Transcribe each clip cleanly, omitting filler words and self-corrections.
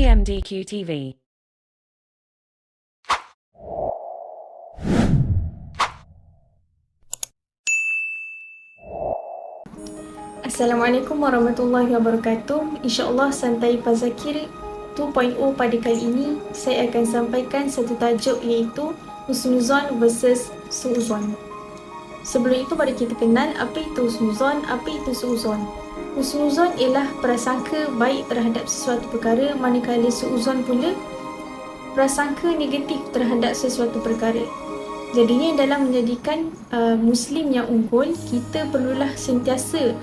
PMDQ TV. Assalamualaikum warahmatullahi wabarakatuh. InsyaAllah Santai Fazakir 2.0 pada kali ini saya akan sampaikan satu tajuk iaitu Husnuzon versus Suuzon. Sebelum itu mari kita kenal apa itu Husnuzon, apa itu Suuzon. Husnuzon ialah prasangka baik terhadap sesuatu perkara, manakala Suuzon pula prasangka negatif terhadap sesuatu perkara. Jadinya dalam menjadikan Muslim yang unggul, kita perlulah sentiasa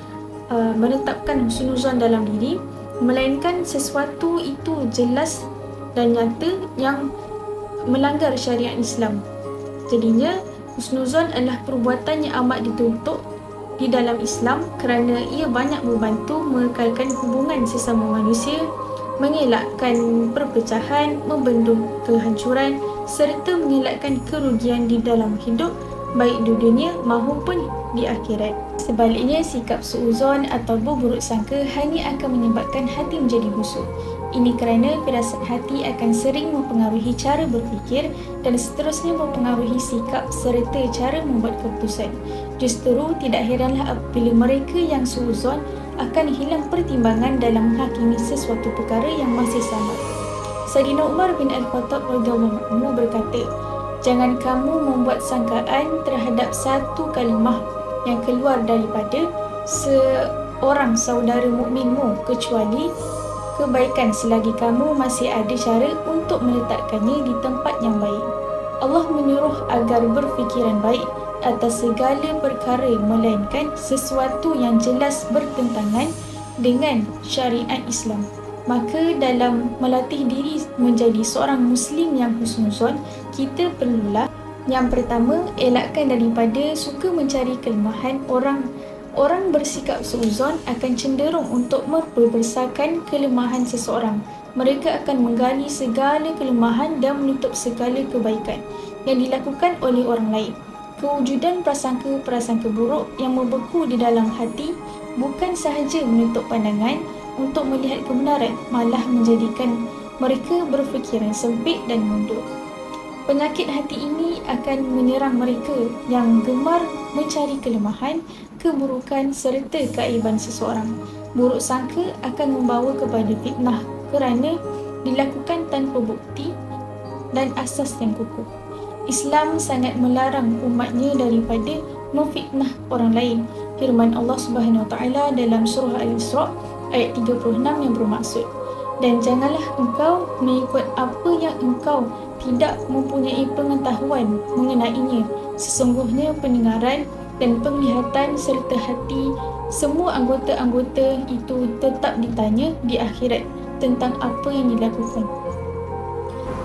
menetapkan husnuzon dalam diri, melainkan sesuatu itu jelas dan nyata yang melanggar syariat Islam. Jadinya husnuzon adalah perbuatan yang amat dituntut di dalam Islam kerana ia banyak membantu mengekalkan hubungan sesama manusia, mengelakkan perpecahan, membendung kehancuran serta mengelakkan kerugian di dalam hidup baik di dunia maupun di akhirat. Sebaliknya, sikap suuzon atau berburuk sangka hanya akan menyebabkan hati menjadi busuk. Ini kerana firasat hati akan sering mempengaruhi cara berfikir dan seterusnya mempengaruhi sikap serta cara membuat keputusan. Justru tidak heranlah apabila mereka yang suuzon akan hilang pertimbangan dalam menghakimi sesuatu perkara yang masih sama. Sayyidina Umar bin Al-Khattab radhiyallahu anhu berkata, "Jangan kamu membuat sangkaan terhadap satu kalimah yang keluar daripada seorang saudara mukminmu kecuali kebaikan selagi kamu masih ada cara untuk meletakkannya di tempat yang baik. Allah menyuruh agar berfikiran baik atas segala perkara melainkan sesuatu yang jelas bertentangan dengan syariat Islam." Maka dalam melatih diri menjadi seorang Muslim yang husnuzon, kita perlulah yang pertama, elakkan daripada suka mencari kelemahan orang. Orang bersikap suuzon akan cenderung untuk memperbesarkan kelemahan seseorang. Mereka akan menggali segala kelemahan dan menutup segala kebaikan yang dilakukan oleh orang lain. Kewujudan prasangka-prasangka buruk yang membeku di dalam hati bukan sahaja menutup pandangan untuk melihat kebenaran, malah menjadikan mereka berfikiran sempit dan mundur. Penyakit hati ini akan menyerang mereka yang gemar mencari kelemahan, keburukan serta keaiban seseorang. Buruk sangka akan membawa kepada fitnah kerana dilakukan tanpa bukti dan asas yang kukuh. Islam sangat melarang umatnya daripada memfitnah orang lain. Firman Allah Subhanahu Wa Taala dalam surah Al-Isra ayat 36 yang bermaksud, "Dan janganlah engkau mengikut apa yang engkau tidak mempunyai pengetahuan mengenainya. Sesungguhnya pendengaran dan penglihatan serta hati semua anggota-anggota itu tetap ditanya di akhirat tentang apa yang dilakukan."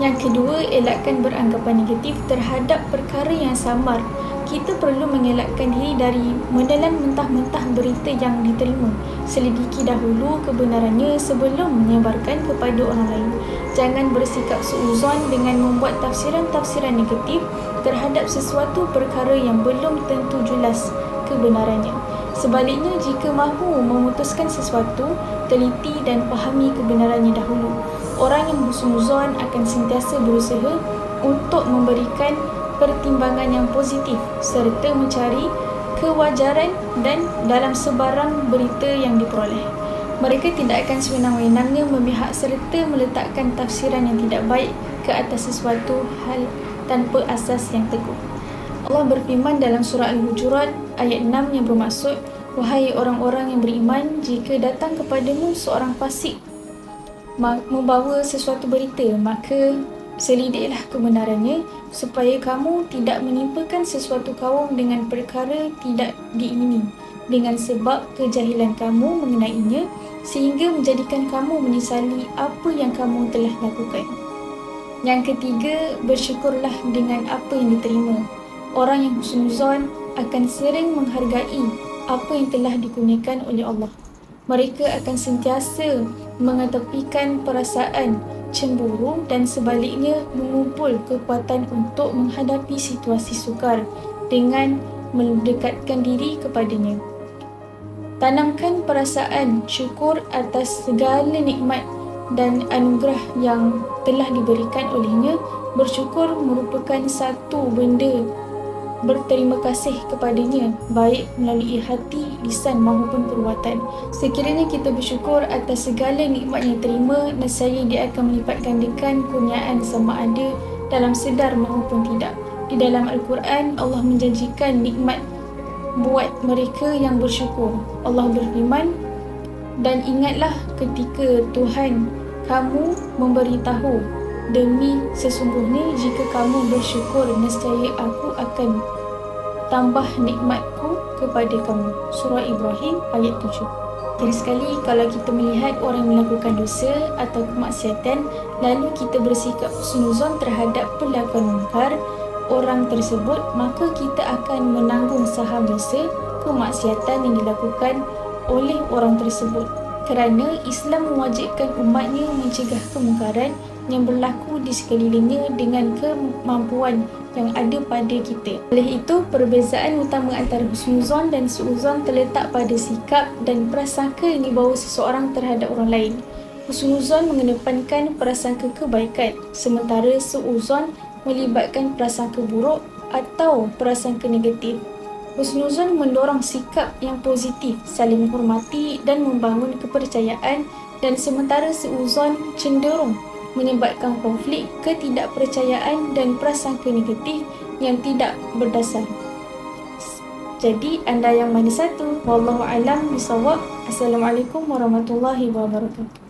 Yang kedua, elakkan beranggapan negatif terhadap perkara yang samar. Kita perlu mengelakkan diri dari menelan mentah-mentah berita yang diterima. Selidiki dahulu kebenarannya sebelum menyebarkan kepada orang lain. Jangan bersikap suuzon dengan membuat tafsiran-tafsiran negatif terhadap sesuatu perkara yang belum tentu jelas kebenarannya. Sebaliknya, jika mahu memutuskan sesuatu, teliti dan fahami kebenarannya dahulu. Orang yang husnuzon akan sentiasa berusaha untuk memberikan pertimbangan yang positif serta mencari kewajaran dan dalam sebarang berita yang diperoleh. Mereka tidak akan sewenang-wenangnya memihak serta meletakkan tafsiran yang tidak baik ke atas sesuatu hal tanpa asas yang teguh. Allah berfirman dalam surah Al-Hujurat ayat 6 yang bermaksud, "Wahai orang-orang yang beriman, jika datang kepadamu seorang fasik membawa sesuatu berita, maka selidiklah kebenarannya supaya kamu tidak menimpakan sesuatu kaum dengan perkara tidak diingini dengan sebab kejahilan kamu mengenainya sehingga menjadikan kamu menyesali apa yang kamu telah lakukan." Yang ketiga, bersyukurlah dengan apa yang diterima. Orang yang husnuzon akan sering menghargai apa yang telah dikurniakan oleh Allah. Mereka akan sentiasa mengetepikan perasaan cemburu dan sebaliknya mengumpul kekuatan untuk menghadapi situasi sukar dengan mendekatkan diri kepadanya. Tanamkan perasaan syukur atas segala nikmat dan anugerah yang telah diberikan olehnya. Bersyukur merupakan satu benda berterima kasih kepadanya, baik melalui hati, lisan maupun perbuatan. Sekiranya kita bersyukur atas segala nikmat yang terima, nescaya Dia akan melipat gandakan kurniaan sama ada dalam sedar maupun tidak. Di dalam Al-Quran, Allah menjanjikan nikmat buat mereka yang bersyukur. Allah berfirman, dan ingatlah ketika Tuhan kamu memberitahu, demi sesungguhnya jika kamu bersyukur, nescaya aku akan tambah nikmatku kepada kamu. Surah Ibrahim ayat 7. Jadi sekali kalau kita melihat orang melakukan dosa atau kemaksiatan, lalu kita bersikap husnuzon terhadap pelakon mungkar orang tersebut, maka kita akan menanggung saham dosa kemaksiatan yang dilakukan oleh orang tersebut. Kerana Islam mewajibkan umatnya mencegah kemungkaran yang berlaku di sekelilingnya dengan kemampuan yang ada pada kita. Oleh itu, perbezaan utama antara husnuzon dan suuzon terletak pada sikap dan prasangka yang dibawa seseorang terhadap orang lain. Husnuzon mengedepankan prasangka kebaikan, sementara suuzon melibatkan prasangka buruk atau prasangka negatif. Husnuzon mendorong sikap yang positif, saling menghormati dan membangun kepercayaan, dan sementara suuzon cenderung menyebabkan konflik, ketidakpercayaan dan prasangka negatif yang tidak berdasar. Jadi anda yang mana satu? Wallahu alam bisawab. Assalamualaikum warahmatullahi wabarakatuh.